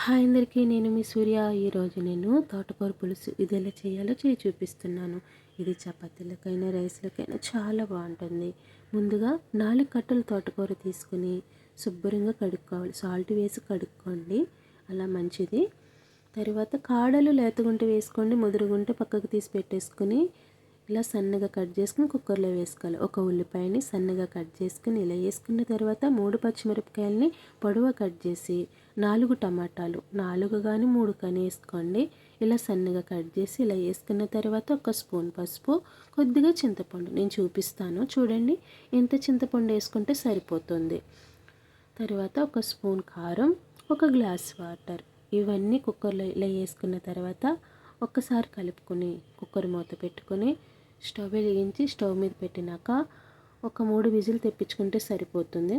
Hi అందరికీ, నేను మీ సూర్య. ఈరోజు నేను తోటకూర పులుసు ఇది ఎలా చేయాలో చూపిస్తున్నాను. ఇది చపాతీలకైనా రైస్లకైనా చాలా బాగుంటుంది. ముందుగా 4 కట్టలు తోటకూర తీసుకుని శుభ్రంగా కడుక్కోవాలి. సాల్ట్ వేసి కడుక్కోండి, అలా మంచిది. తర్వాత కాడలు లేతగుంటే వేసుకోండి, ముదురుగుంటే పక్కకు తీసి పెట్టేసుకుని ఇలా సన్నగా కట్ చేసుకుని కుక్కర్లో వేసుకోవాలి. ఒక ఉల్లిపాయని సన్నగా కట్ చేసుకుని ఇలా వేసుకున్న తర్వాత 3 పచ్చిమిరపకాయలని పొడవ కట్ చేసి 4 టమాటాలు 4 కానీ 3 కానీ వేసుకోండి. ఇలా సన్నగా కట్ చేసి ఇలా వేసుకున్న తర్వాత 1 స్పూన్ పసుపు, కొద్దిగా చింతపండు నేను చూపిస్తాను చూడండి. ఎంత చింతపండు వేసుకుంటే సరిపోతుంది. తర్వాత 1 స్పూన్ కారం, 1 గ్లాస్ వాటర్, ఇవన్నీ కుక్కర్లో ఇలా వేసుకున్న తర్వాత ఒక్కసారి కలుపుకొని కుక్కర్ మూత పెట్టుకొని స్టవ్ వెలిగించి స్టవ్ మీద పెట్టినాక ఒక 3 విజిల్ తెప్పించుకుంటే సరిపోతుంది.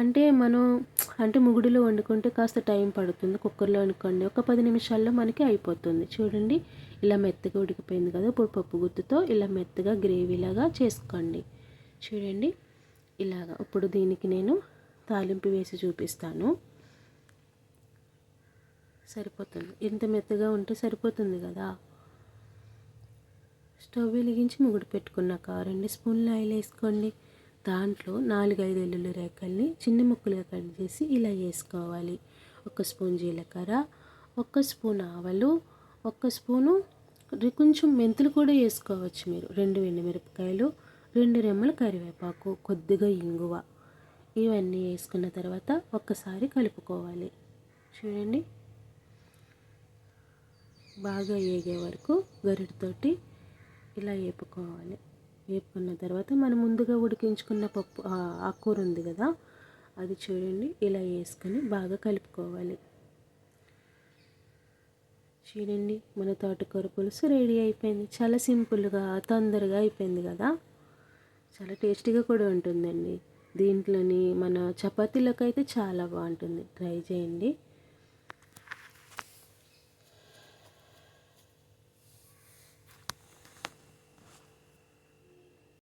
అంటే ముగుడులో వండుకుంటే కాస్త టైం పడుతుంది. కుక్కర్లో వండుకోండి, ఒక 10 నిమిషాల్లో మనకి అయిపోతుంది. చూడండి, ఇలా మెత్తగా ఉడికిపోయింది కదా. ఇప్పుడు పప్పు గుత్తుతో ఇలా మెత్తగా గ్రేవీలాగా చేసుకోండి. చూడండి ఇలాగా. ఇప్పుడు దీనికి నేను తాలింపు వేసి చూపిస్తాను. సరిపోతుంది, ఇంత మెత్తగా ఉంటే సరిపోతుంది కదా. స్టవ్ వెలిగించి ముగుడు పెట్టుకున్నాక 2 స్పూన్ల ఆయిల్ వేసుకోండి. దాంట్లో 4-5 వెల్లుల్లి రేకల్ని చిన్న ముక్కలుగా కట్ చేసి ఇలా వేసుకోవాలి. 1 స్పూన్ జీలకర్ర, 1 స్పూన్ ఆవాలు, 1 స్పూను కొంచెం మెంతులు కూడా వేసుకోవచ్చు మీరు, 2 ఎండుమిరపకాయలు, 2 రెమ్మల కరివేపాకు, కొద్దిగా ఇంగువ, ఇవన్నీ వేసుకున్న తర్వాత ఒక్కసారి కలుపుకోవాలి. చూడండి, బాగా వేగే వరకు గరిటతోటి ఇలా వేపుకోవాలి. వేపుకున్న తర్వాత మనం ముందుగా ఉడికించుకున్న పప్పు ఆకుకూర ఉంది కదా, అది చూడండి ఇలా వేసుకొని బాగా కలుపుకోవాలి. చూడండి, మన తోటకూర పులుసు రెడీ అయిపోయింది. చాలా సింపుల్గా తొందరగా అయిపోయింది కదా. చాలా టేస్టీగా కూడా ఉంటుందండి. దీంట్లోని మన చపాతీలోకి అయితే చాలా బాగుంటుంది. ట్రై చేయండి.